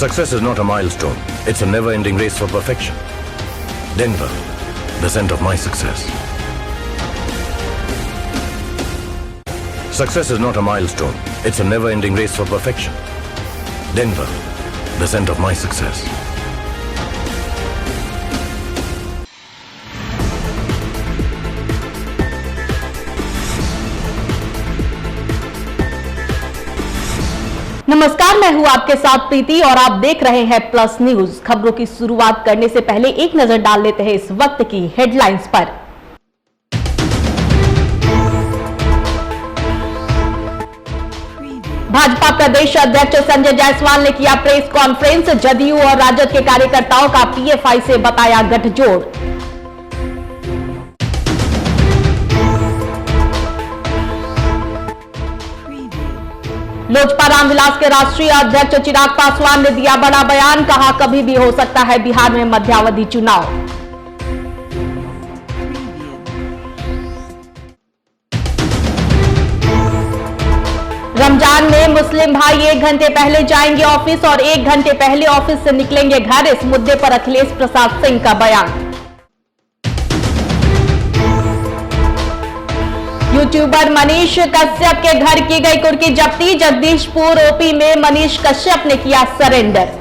Success is not a milestone. It's a never-ending race for perfection. Denver, the scent of my success. Success is not a milestone. It's a never-ending race for perfection. Denver, the scent of my success. नमस्कार, मैं हूं आपके साथ प्रीति और आप देख रहे हैं प्लस न्यूज। खबरों की शुरुआत करने से पहले एक नजर डाल लेते हैं इस वक्त की हेडलाइंस पर। भाजपा प्रदेश अध्यक्ष संजय जायसवाल ने किया प्रेस कॉन्फ्रेंस। जदयू और राजद के कार्यकर्ताओं का पीएफआई से बताया गठजोड़। लोजपा रामविलास के राष्ट्रीय अध्यक्ष चिराग पासवान ने दिया बड़ा बयान। कहा कभी भी हो सकता है बिहार में मध्यावधि चुनाव। रमजान में मुस्लिम भाई 1 घंटे पहले जाएंगे ऑफिस और 1 घंटे पहले ऑफिस से निकलेंगे घर। इस मुद्दे पर अखिलेश प्रसाद सिंह का बयान। यूट्यूबर मनीष कश्यप के घर की गई कुर्की जब्ती। जगदीशपुर ओपी में मनीष कश्यप ने किया सरेंडर।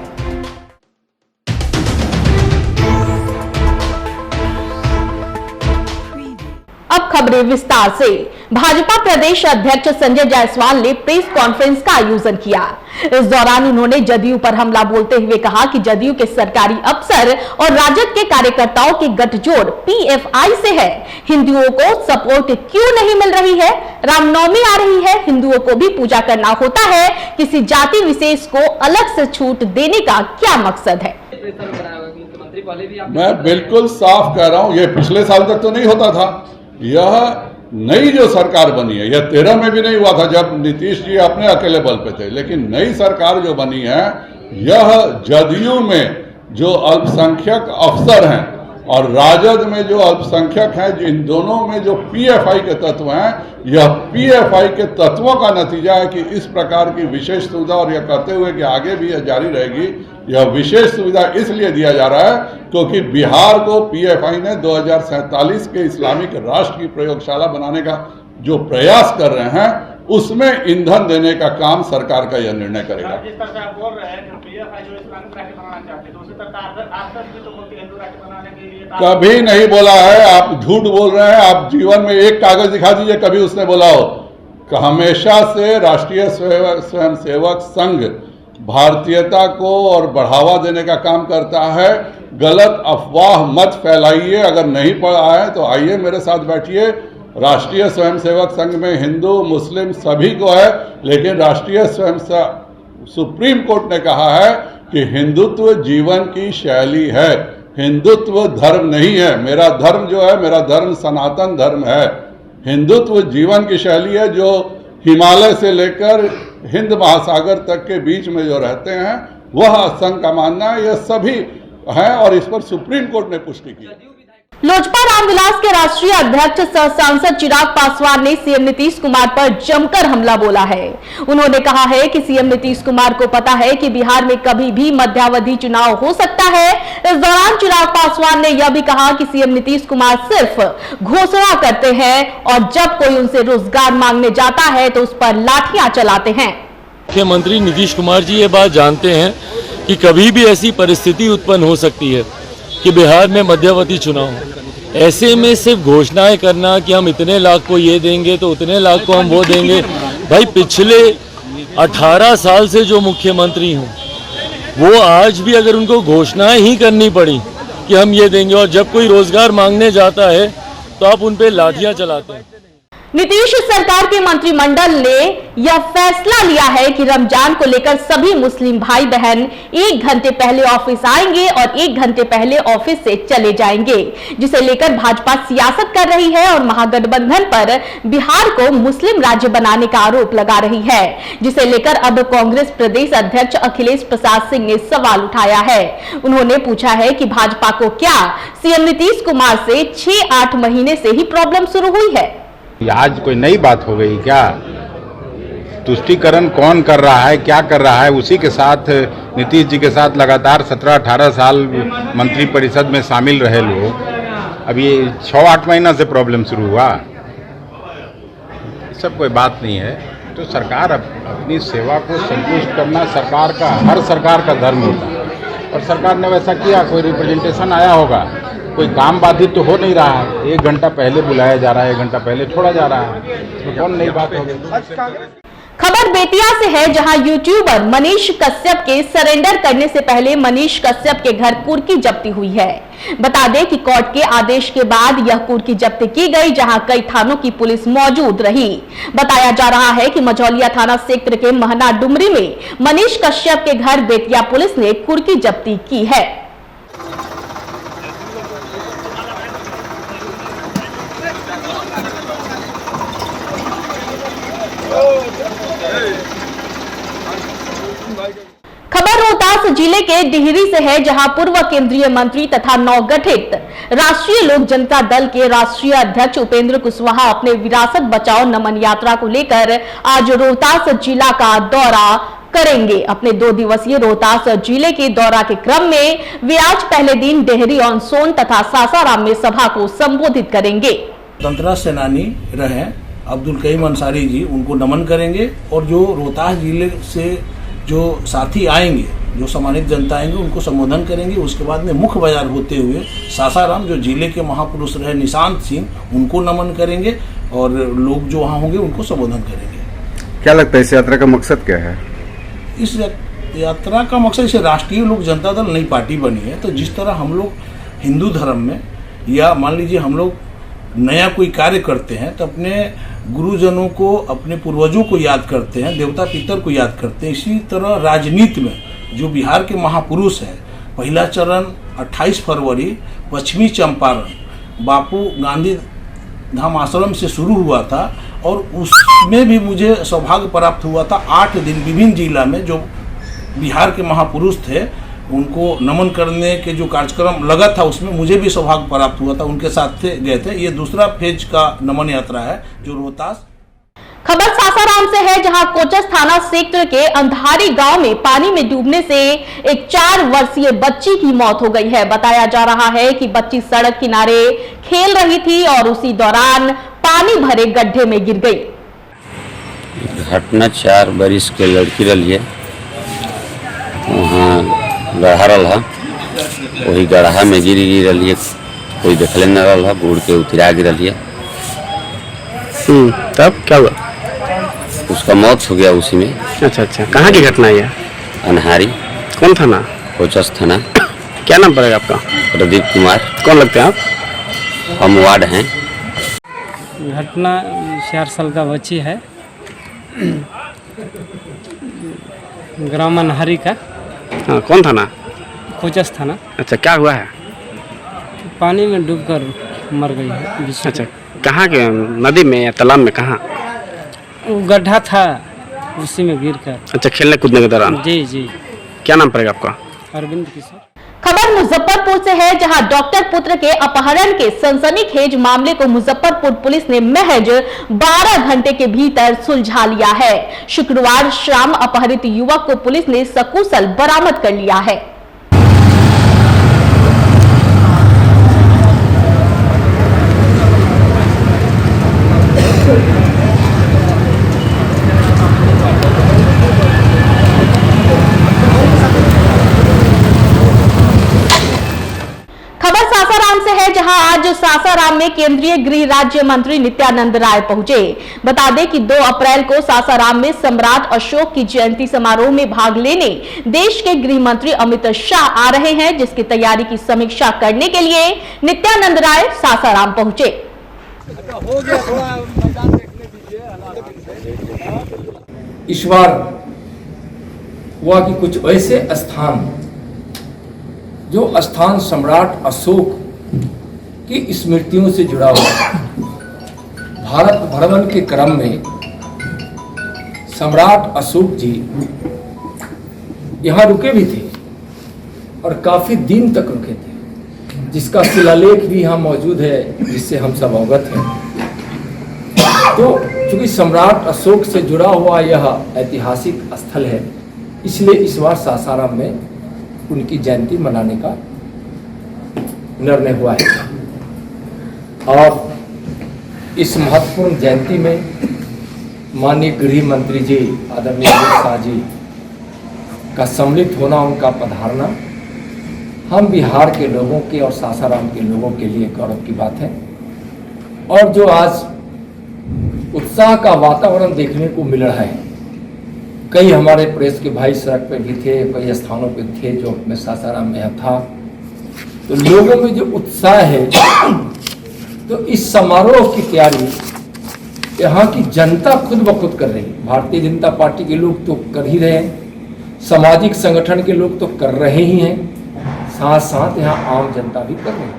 अब खबरें विस्तार से। भाजपा प्रदेश अध्यक्ष संजय जायसवाल ने प्रेस कॉन्फ्रेंस का आयोजन किया। इस दौरान उन्होंने जदयू पर हमला बोलते हुए कहा कि जदयू के सरकारी अफसर और राजद के कार्यकर्ताओं की गठजोड़ पीएफआई से है। हिंदुओं को सपोर्ट क्यों नहीं मिल रही है? रामनवमी आ रही है, हिंदुओं को भी पूजा करना होता है। किसी जाति विशेष को अलग से छूट देने का क्या मकसद है? मैं बिल्कुल साफ कह रहा हूं, ये पिछले साल तक तो नहीं होता था। यह नई जो सरकार बनी है, यह 13 में भी नहीं हुआ था जब नीतीश जी अपने अकेले बल पे थे, लेकिन नई सरकार जो बनी है, यह जदयू में जो अल्पसंख्यक अफसर हैं और राजद में जो अल्पसंख्यक हैं, इन दोनों में जो पीएफआई के तत्व हैं, यह पीएफआई के तत्वों का नतीजा है कि इस प्रकार की विशेष सुविधा, और यह कहते हुए कि आगे भी यह जारी रहेगी, यह विशेष सुविधा इसलिए दिया जा रहा है क्योंकि बिहार को पीएफआई ने 2047 के इस्लामिक राष्ट्र की प्रयोगशाला बनाने का जो प्रयास कर रहे हैं, उसमें ईंधन देने का काम सरकार का यह निर्णय करेगा। जिस तरह से आप बोल रहे हैं कि पीएफआई जो इस्लामिक राष्ट्र बनाना चाहते हैं, तो उसी तरह आरएसएस भी तो बोलती है हिंदू राष्ट्र बनाने के लिए। कभी नहीं बोला है, आप झूठ बोल रहे हैं। आप जीवन में एक कागज दिखा दीजिए कभी उसने बोला हो। हमेशा से राष्ट्रीय स्वयंसेवक संघ भारतीयता को और बढ़ावा देने का काम करता है। गलत अफवाह मत फैलाइए। अगर नहीं पढ़ा है तो आइए मेरे साथ बैठिए। राष्ट्रीय स्वयंसेवक संघ में हिंदू मुस्लिम सभी को है, लेकिन राष्ट्रीय सुप्रीम कोर्ट ने कहा है कि हिंदुत्व जीवन की शैली है, हिंदुत्व धर्म नहीं है। मेरा धर्म जो है, मेरा धर्म सनातन धर्म है। हिंदुत्व जीवन की शैली है जो हिमालय से लेकर हिंद महासागर तक के बीच में जो रहते हैं, वह संघ का मानना है। यह सभी है और इस पर सुप्रीम कोर्ट ने पुष्टि की। लोजपा रामविलास के राष्ट्रीय अध्यक्ष सह सांसद चिराग पासवान ने सीएम नीतीश कुमार पर जमकर हमला बोला है। उन्होंने कहा है कि सीएम नीतीश कुमार को पता है कि बिहार में कभी भी मध्यावधि चुनाव हो सकता है। इस दौरान चिराग पासवान ने यह भी कहा कि सीएम नीतीश कुमार सिर्फ घोषणा करते हैं और जब कोई उनसे रोजगार मांगने जाता है तो उस पर लाठियां चलाते हैं। मुख्यमंत्री नीतीश कुमार जी ये बात जानते हैं कि कभी भी ऐसी परिस्थिति उत्पन्न हो सकती है कि बिहार में मध्यावधि चुनाव हो। ऐसे में सिर्फ घोषणाएं करना कि हम इतने लाख को ये देंगे तो उतने लाख को हम वो देंगे, भाई पिछले 18 साल से जो मुख्यमंत्री हों वो आज भी अगर उनको घोषणाएं ही करनी पड़ी कि हम ये देंगे और जब कोई रोजगार मांगने जाता है तो आप उन पे लाठियां चलाते हैं। नीतीश सरकार के मंत्रिमंडल ने यह फैसला लिया है कि रमजान को लेकर सभी मुस्लिम भाई बहन 1 घंटे पहले ऑफिस आएंगे और 1 घंटे पहले ऑफिस से चले जाएंगे, जिसे लेकर भाजपा सियासत कर रही है और महागठबंधन पर बिहार को मुस्लिम राज्य बनाने का आरोप लगा रही है, जिसे लेकर अब कांग्रेस प्रदेश अध्यक्ष अखिलेश प्रसाद सिंह ने सवाल उठाया है। उन्होंने पूछा है कि भाजपा को क्या सीएम नीतीश कुमार से 6-8 महीने से ही प्रॉब्लम शुरू हुई है? आज कोई नई बात हो गई क्या? तुष्टीकरण कौन कर रहा है, क्या कर रहा है, उसी के साथ नीतीश जी के साथ लगातार 17-18 साल मंत्रिपरिषद में शामिल रहे लोग, अब ये 6-8 महीना से प्रॉब्लम शुरू हुआ। सब कोई बात नहीं है। तो सरकार अपनी सेवा को संतुष्ट करना सरकार का, हर सरकार का धर्म होता है, और सरकार ने वैसा किया। कोई रिप्रेजेंटेशन आया होगा, कोई काम बाधित तो हो नहीं रहा है, 1 घंटा पहले बुलाया जा रहा है, 1 घंटा पहले छोड़ा जा रहा है, तो कौन नई बात होगी। खबर बेतिया से है, जहां यूट्यूबर मनीष कश्यप के सरेंडर करने से पहले मनीष कश्यप के घर कुर्की जब्ती हुई है। बता दें कि कोर्ट के आदेश के बाद यह कुर्की जब्त की गई, जहां कई थानों की पुलिस मौजूद रही। बताया जा रहा है कि मझौलिया थाना क्षेत्र के महना डुमरी में मनीष कश्यप के घर बेतिया पुलिस ने कुर्की जब्ती की है। खबर रोहतास जिले के डिहरी से है, जहां पूर्व केंद्रीय मंत्री तथा नवगठित राष्ट्रीय लोक जनता दल के राष्ट्रीय अध्यक्ष उपेंद्र कुशवाहा अपने विरासत बचाओ नमन यात्रा को लेकर आज रोहतास जिला का दौरा करेंगे। अपने 2 दिवसीय रोहतास जिले के दौरा के क्रम में वे आज पहले दिन डेहरी ऑन सोन तथा सासाराम में सभा को संबोधित करेंगे। स्वतंत्रता सेनानी रहे अब्दुल करीम अंसारी जी, उनको नमन करेंगे, और जो रोहतास जिले से जो साथी आएंगे, जो सम्मानित जनता आएंगे, उनको संबोधन करेंगे। उसके बाद में मुख्य बाजार होते हुए सासाराम, जो जिले के महापुरुष रहे निशांत सिंह, उनको नमन करेंगे, और लोग जो वहाँ होंगे उनको संबोधन करेंगे। क्या लगता है इस यात्रा का मकसद क्या है? इस यात्रा का मकसद, इसे राष्ट्रीय लोक जनता दल नई पार्टी बनी है, तो जिस तरह हम लोग हिंदू धर्म में, या मान लीजिए हम लोग नया कोई कार्य करते हैं, तो अपने गुरुजनों को, अपने पूर्वजों को याद करते हैं, देवता पितर को याद करते हैं। इसी तरह राजनीति में जो बिहार के महापुरुष हैं, पहला चरण 28 फरवरी पश्चिमी चंपारण बापू गांधी धाम आश्रम से शुरू हुआ था, और उसमें भी मुझे सौभाग्य प्राप्त हुआ था। 8 दिन विभिन्न जिला में जो बिहार के महापुरुष थे उनको नमन करने के जो कार्यक्रम लगा था, उसमें मुझे भी सौभाग्य प्राप्त हुआ था, उनके साथ गए थे। ये दूसरा फेज का नमन यात्रा है जो रोहतास। खबर सासाराम से है, जहां कोचस थाना क्षेत्र के अंधारी गांव में पानी में डूबने से एक 4 वर्षीय बच्ची की मौत हो गई है। बताया जा रहा है कि बच्ची सड़क किनारे खेल रही थी और उसी दौरान पानी भरे गड्ढे में गिर गई। घटना 4 बरिस के लड़की रही है, वहाँ गढ़ा रहा, वही गढ़ा में गिर रही है, कोई देखले न रहा, बूढ़ के उतरा गिर है। तब क्या हुआ? उसका मौत हो गया उसी में। अच्छा, कहाँ की घटना है? अनहारी। कौन थाना? कोचस थाना। क्या नाम पड़ेगा आपका? प्रदीप कुमार। कौन लगते हैं आप? हम वार्ड हैं। घटना 4 साल का बच्ची है, ग्राम अनहारी का। हाँ, कौन थाना? कोचस थाना। अच्छा, क्या हुआ है? पानी में डूबकर मर गई है। अच्छा, कहाँ के? नदी में या तालाब में? कहाँ? गड्ढा था, उसी में गिरकर। अच्छा, खेलने कूदने के दौरान? जी। क्या नाम पड़ेगा आपका? अरविंद किशोर। खबर मुजफ्फरपुर से है, जहां डॉक्टर पुत्र के अपहरण के सनसनीखेज मामले को मुजफ्फरपुर पुलिस ने महज 12 घंटे के भीतर सुलझा लिया है। शुक्रवार शाम अपहरित युवक को पुलिस ने सकुशल बरामद कर लिया है। आज सासाराम में केंद्रीय गृह राज्य मंत्री नित्यानंद राय पहुंचे। बता दें कि 2 अप्रैल को सासाराम में सम्राट अशोक की जयंती समारोह में भाग लेने देश के गृह मंत्री अमित शाह आ रहे हैं, जिसकी तैयारी की समीक्षा करने के लिए नित्यानंद राय सासाराम पहुंचे। इस बार हुआ कि कुछ ऐसे स्थान, जो स्थान सम्राट अशोक की स्मृतियों से जुड़ा हुआ, भारत भ्रमण के क्रम में सम्राट अशोक जी यहाँ रुके भी थे और काफी दिन तक रुके थे, जिसका शिलालेख भी यहाँ मौजूद है, जिससे हम सब अवगत हैं। तो क्योंकि सम्राट अशोक से जुड़ा हुआ यह ऐतिहासिक स्थल है, इसलिए इस बार सासाराम में उनकी जयंती मनाने का निर्णय हुआ है। और इस महत्वपूर्ण जयंती में माननीय गृह मंत्री जी आदरणीय अमित शाह जी का सम्मिलित होना, उनका पधारना हम बिहार के लोगों के और सासाराम के लोगों के लिए गौरव की बात है। और जो आज उत्साह का वातावरण देखने को मिल रहा है, कई हमारे प्रेस के भाई सड़क पे भी थे, कई स्थानों पे थे जो मैं सासाराम में था, तो लोगों में जो उत्साह है, तो इस समारोह की तैयारी यहाँ की जनता खुद ब खुद कर रही है। भारतीय जनता पार्टी के लोग तो कर ही रहे हैं, सामाजिक संगठन के लोग तो कर रहे ही हैं, साथ साथ यहाँ आम जनता भी कर रही है।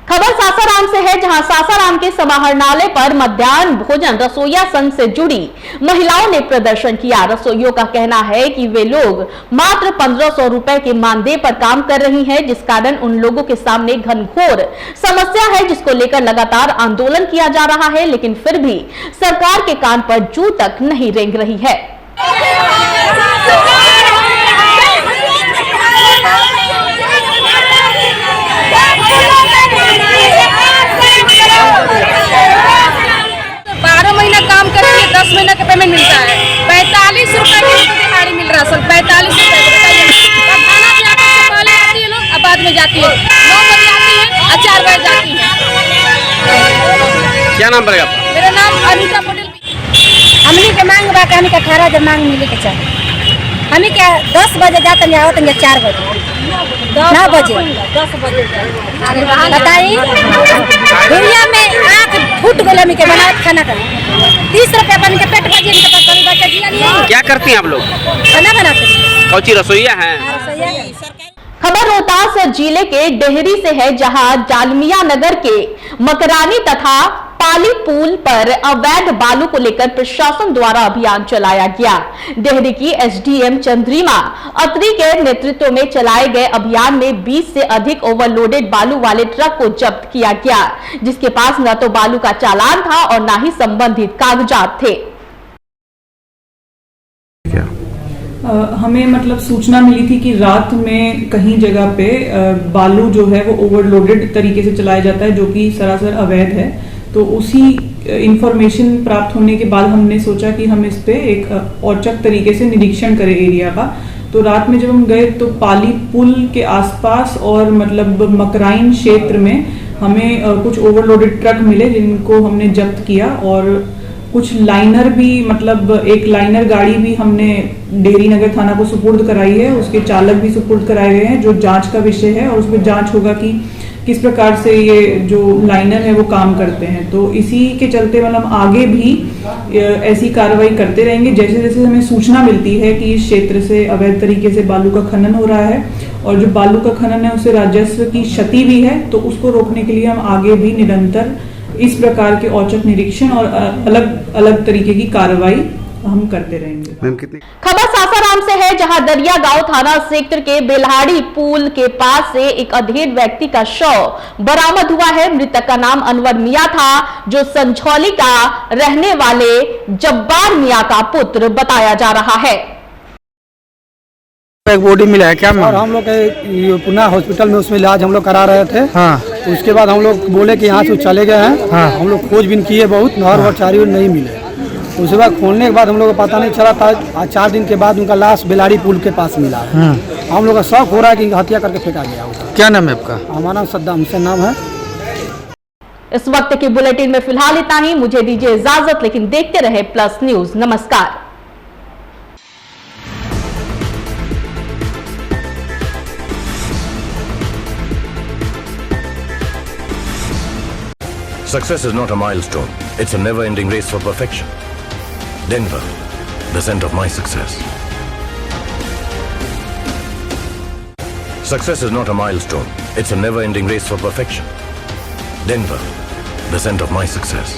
खबर सासाराम से है, जहां सासाराम के समाहरणालय पर मध्याह्न भोजन रसोइया संघ से जुड़ी महिलाओं ने प्रदर्शन किया। रसोइयों का कहना है कि वे लोग मात्र 1500 रुपए के मानदेय पर काम कर रही हैं, जिस कारण उन लोगों के सामने घनघोर समस्या है, जिसको लेकर लगातार आंदोलन किया जा रहा है, लेकिन फिर भी सरकार के कान पर जू तक नहीं रेंग रही है। 12 महीना काम करेंगे, 10 महीना का पेमेंट मिलता है। 45 रुपए की दिहाड़ी मिल रहा है सर, 45 रुपए। खाना भी आने से पहले आती है लोग, अब बाद में जाती है। 9 बजे आती है और 4 बजे जाती है। क्या नाम पड़ेगा? मेरा नाम अनीता पटेल। हमनी के मांग बा, हमनी के 18 जब मांग मिले के चाहिए। हमें क्या 10 बजे जाते हैं, आवत हैं 4 बजे, 9 बजे, 10 बजे बताइए। दुनिया में आँख फूट गया के बना खाना का 30 रुपया बन के पेट बजे बच्चा जिया नहीं। क्या करती हैं आप लोग? खाना बनाते। कौची रसोइया हैं? खबर रोहतास जिले के डेहरी से है, जहां जालमिया नगर के मकरानी तथा पाली पुल पर अवैध बालू को लेकर प्रशासन द्वारा अभियान चलाया गया। डेहरी की एसडीएम चंद्रिमा अत्री के नेतृत्व में चलाए गए अभियान में 20 से अधिक ओवरलोडेड बालू वाले ट्रक को जब्त किया गया, जिसके पास न तो बालू का चालान था और न ही संबंधित कागजात थे। हमें मतलब सूचना मिली थी कि रात में कहीं जगह पे बालू जो है वो ओवरलोडेड तरीके से चलाया जाता है, जो कि सरासर अवैध है। तो उसी इंफॉर्मेशन प्राप्त होने के बाद हमने सोचा कि हम इस पे एक औचक तरीके से निरीक्षण करें एरिया का। तो रात में जब हम गए तो पाली पुल के आसपास और मतलब मकराइन क्षेत्र में हमें कुछ ओवरलोडेड ट्रक मिले, जिनको हमने जब्त किया। और कुछ लाइनर भी, मतलब एक लाइनर गाड़ी भी हमने डेहरी नगर थाना को सुपुर्द कराई है, उसके चालक भी सुपुर्द कराए गए हैं, जो जांच का विषय है और उसमें जांच होगा कि किस प्रकार से ये जो लाइनर है वो काम करते हैं। तो इसी के चलते मतलब आगे भी ऐसी कार्रवाई करते रहेंगे, जैसे जैसे हमें सूचना मिलती है कि इस क्षेत्र से अवैध तरीके से बालू का खनन हो रहा है और जो बालू का खनन है उससे राजस्व की क्षति भी है। तो उसको रोकने के लिए हम आगे भी निरंतर इस प्रकार के औचक निरीक्षण और अलग अलग तरीके की कार्रवाई हम करते रहेंगे। खबर सासाराम से है, जहां दरिया गांव थाना क्षेत्र के बेल्हाड़ी पुल के पास से एक अधेड़ व्यक्ति का शव बरामद हुआ है। मृतक का नाम अनवर मियां था, जो संझौली का रहने वाले जब्बार मियां का पुत्र बताया जा रहा है। एक बॉडी मिला है क्या? और हम लोग पुणे हॉस्पिटल में उसमें इलाज हम लोग करा रहे थे। हाँ। तो उसके बाद हम लोग बोले कि यहाँ से चले गए हैं। हाँ। हम लोग खोजबीन किए बहुत, नहर और चारी नहीं मिले। उसके बाद खोलने के बाद हम लोग को पता नहीं चला था। आज 4 दिन के बाद उनका लाश बेलाड़ी पुल के पास मिला है। हम लोग का शौक हो रहा है कि हत्या करके फेंका गया होगा। क्या नाम है आपका? हमारा नाम सद्दाम हुसैन नाम है। इस वक्त के बुलेटिन में फिलहाल इतना ही। मुझे दीजिए इजाजत, लेकिन देखते रहे प्लस न्यूज। नमस्कार। Success is not a milestone. It's a never-ending race for perfection. Denver, the scent of my success. Success is not a milestone. It's a never-ending race for perfection. Denver, the scent of my success.